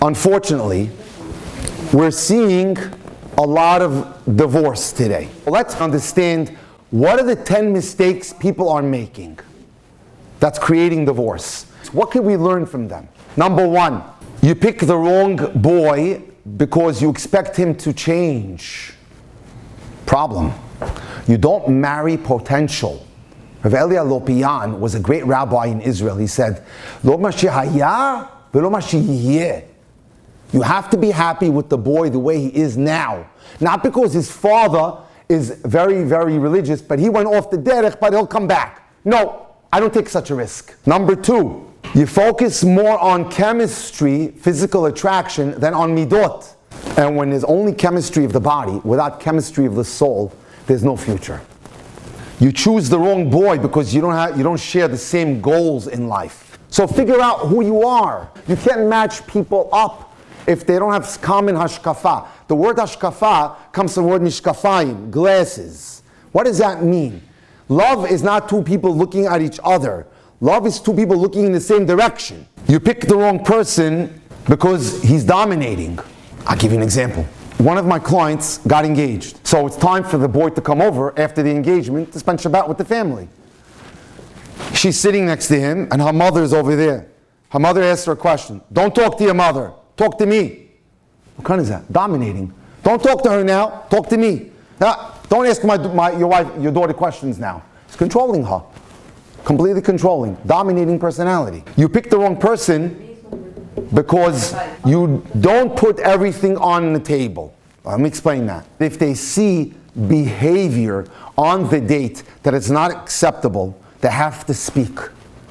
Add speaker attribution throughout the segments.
Speaker 1: Unfortunately, we're seeing a lot of divorce today. Let's understand what are the 10 mistakes people are making that's creating divorce. What can we learn from them? Number one, you pick the wrong boy because you expect him to change. Problem. You don't marry potential. Rav Elia Lopian was a great rabbi in Israel. He said, "Lo ma shehaya v'lo ma sheyihyeh." You have to be happy with the boy the way he is now. Not because his father is very, very religious, but he went off the derech, but he'll come back. No, I don't take such a risk. Number two, you focus more on chemistry, physical attraction, than on midot. And when there's only chemistry of the body, without chemistry of the soul, there's no future. You choose the wrong boy because you don't share the same goals in life. So figure out who you are. You can't match people up if they don't have common hashkafa. The word hashkafa comes from the word mishkafayim, glasses. What does that mean? Love is not two people looking at each other. Love is two people looking in the same direction. You pick the wrong person because he's dominating. I'll give you an example. One of my clients got engaged. So it's time for the boy to come over after the engagement to spend Shabbat with the family. She's sitting next to him and her mother's over there. Her mother asks her a question. Don't talk to your mother. Talk to me. What kind is that? Dominating. Don't talk to her now. Talk to me. Don't ask your daughter questions now. It's controlling her. Completely controlling. Dominating personality. You pick the wrong person because you don't put everything on the table. Let me explain that. If they see behavior on the date that is not acceptable, they have to speak.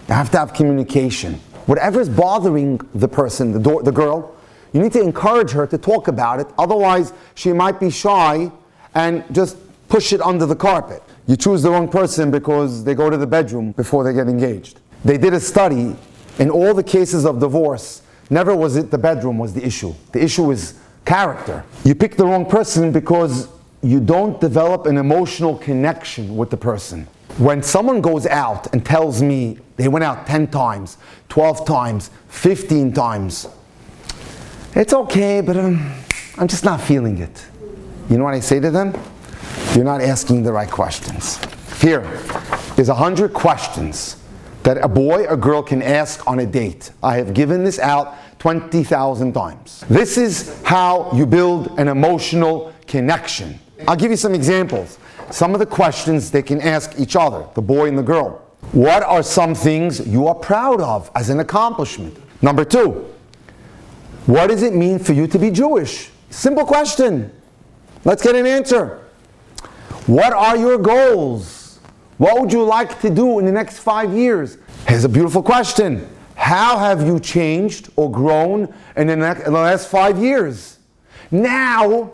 Speaker 1: They have to have communication. Whatever's bothering the person, the girl, you need to encourage her to talk about it. Otherwise, she might be shy and just push it under the carpet. You choose the wrong person because they go to the bedroom before they get engaged. They did a study. In all the cases of divorce, never was it the bedroom was the issue. The issue is character. You pick the wrong person because you don't develop an emotional connection with the person. When someone goes out and tells me they went out 10 times, 12 times, 15 times, it's okay, but I'm just not feeling it. You know what I say to them? You're not asking the right questions. Here is 100 questions that a boy or girl can ask on a date. I have given this out 20,000 times. This is how you build an emotional connection. I'll give you some examples. Some of the questions they can ask each other, the boy and the girl. What are some things you are proud of as an accomplishment? Number two, what does it mean for you to be Jewish? Simple question. Let's get an answer. What are your goals? What would you like to do in the next 5 years? Here's a beautiful question. How have you changed or grown in the last 5 years? Now,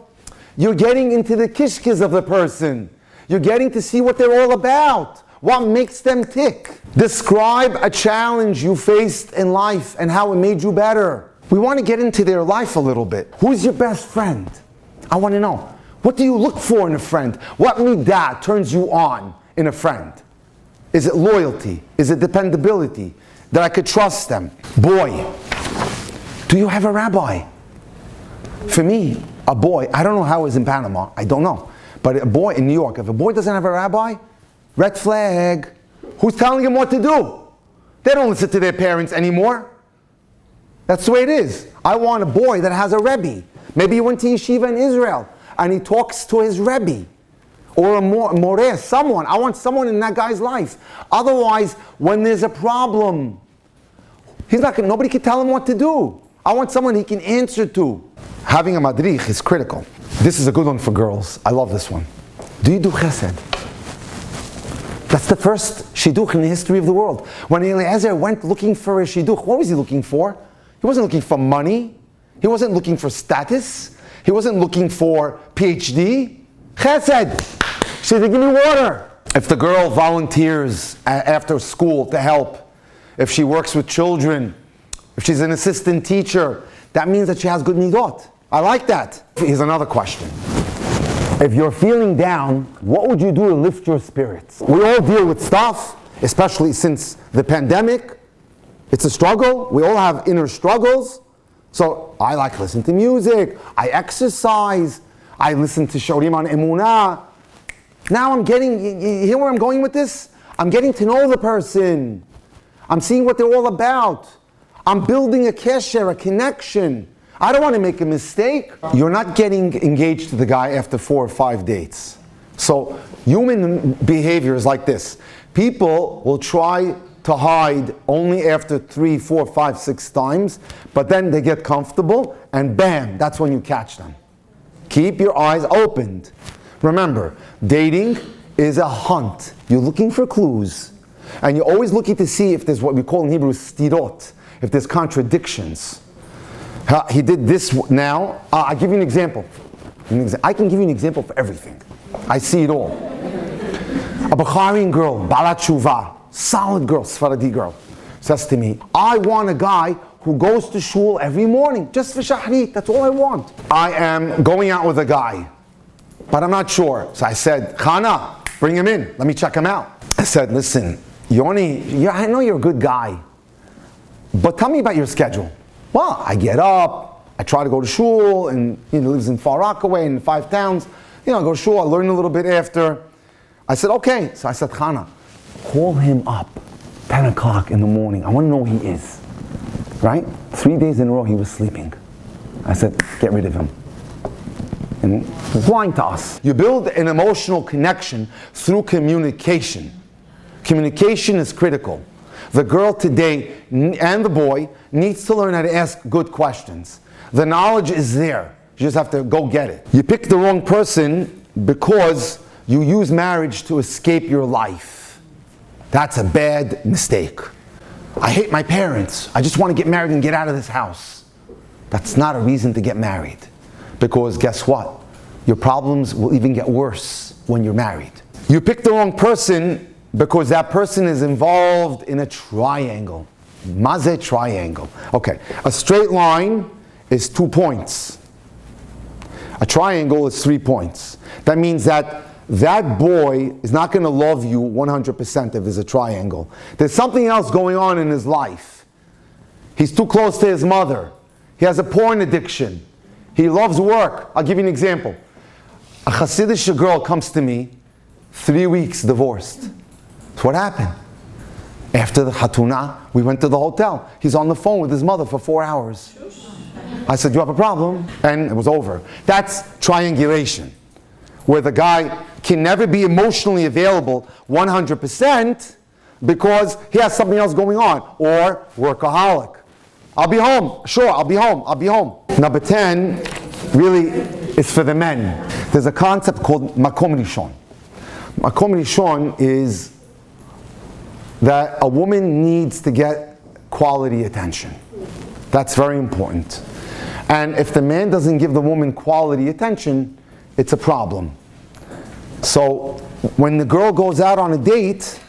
Speaker 1: you're getting into the kishkis of the person. You're getting to see what they're all about. What makes them tick. Describe a challenge you faced in life and how it made you better. We want to get into their life a little bit. Who's your best friend? I want to know. What do you look for in a friend? What midah turns you on in a friend? Is it loyalty? Is it dependability? That I could trust them? Boy, do you have a rabbi? For me, a boy, I don't know how it is in Panama, I don't know. But a boy in New York, if a boy doesn't have a rabbi, red flag. Who's telling him what to do? They don't listen to their parents anymore. That's the way it is. I want a boy that has a Rebbe. Maybe he went to yeshiva in Israel and he talks to his Rebbe. Or a moreh, someone. I want someone in that guy's life. Otherwise, when there's a problem, nobody can tell him what to do. I want someone he can answer to. Having a madrich is critical. This is a good one for girls. I love this one. Do you do chesed? That's the first shidduch in the history of the world. When Eliezer went looking for a shidduch, what was he looking for? He wasn't looking for money. He wasn't looking for status. He wasn't looking for PhD. Chesed. She said, give me water. If the girl volunteers after school to help, if she works with children, if she's an assistant teacher, that means that she has good midot. I like that. Here's another question. If you're feeling down, what would you do to lift your spirits? We all deal with stuff, especially since the pandemic. It's a struggle. We all have inner struggles. So I like to listen to music, I exercise, I listen to Shorim on Emunah. Now I'm getting, you hear where I'm going with this? I'm getting to know the person. I'm seeing what they're all about. I'm building a kesher, a connection. I don't want to make a mistake. You're not getting engaged to the guy after 4 or 5 dates. So human behavior is like this. People will try to hide only after 3, 4, 5, 6 times, but then they get comfortable and bam, that's when you catch them. Keep your eyes opened. Remember, dating is a hunt. You're looking for clues. And you're always looking to see if there's what we call in Hebrew stirot, if there's contradictions. He did this now. I'll give you an example. I can give you an example for everything. I see it all. A Bukharian girl, Balat Shuvah, solid girl, Sfaradi girl, says to me, I want a guy who goes to shul every morning, just for shahrit, that's all I want. I am going out with a guy, but I'm not sure. So I said, Khana, bring him in, let me check him out. I said, listen, I know you're a good guy, but tell me about your schedule. Well, I get up, I try to go to shul, and he lives in Far Rockaway in 5 towns. I go to shul, I learn a little bit after. I said, okay. So I said, Khana, call him up, 10 o'clock in the morning. I want to know where he is. Right? 3 days in a row he was sleeping. I said, get rid of him. And he's lying to us. You build an emotional connection through communication. Communication is critical. The girl today and the boy needs to learn how to ask good questions. The knowledge is there. You just have to go get it. You pick the wrong person because you use marriage to escape your life. That's a bad mistake. I hate my parents. I just want to get married and get out of this house. That's not a reason to get married. Because guess what? Your problems will even get worse when you're married. You pick the wrong person because that person is involved in a triangle. Maze triangle. Okay, a straight line is 2 points. A triangle is 3 points. That means that boy is not going to love you 100% if it's a triangle. There's something else going on in his life. He's too close to his mother. He has a porn addiction. He loves work. I'll give you an example. A Hasidic girl comes to me, 3 weeks divorced. That's what happened. After the Hatuna, we went to the hotel. He's on the phone with his mother for 4 hours. I said, you have a problem? And it was over. That's triangulation, where the guy can never be emotionally available 100% because he has something else going on, or workaholic. I'll be home. Sure, I'll be home. Number 10 really is for the men. There's a concept called makom rishon. Makom rishon is that a woman needs to get quality attention. That's very important. And if the man doesn't give the woman quality attention, it's a problem. So when the girl goes out on a date,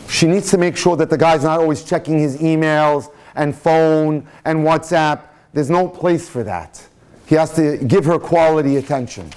Speaker 1: she needs to make sure that the guy's not always checking his emails and phone and WhatsApp. There's no place for that. He has to give her quality attention.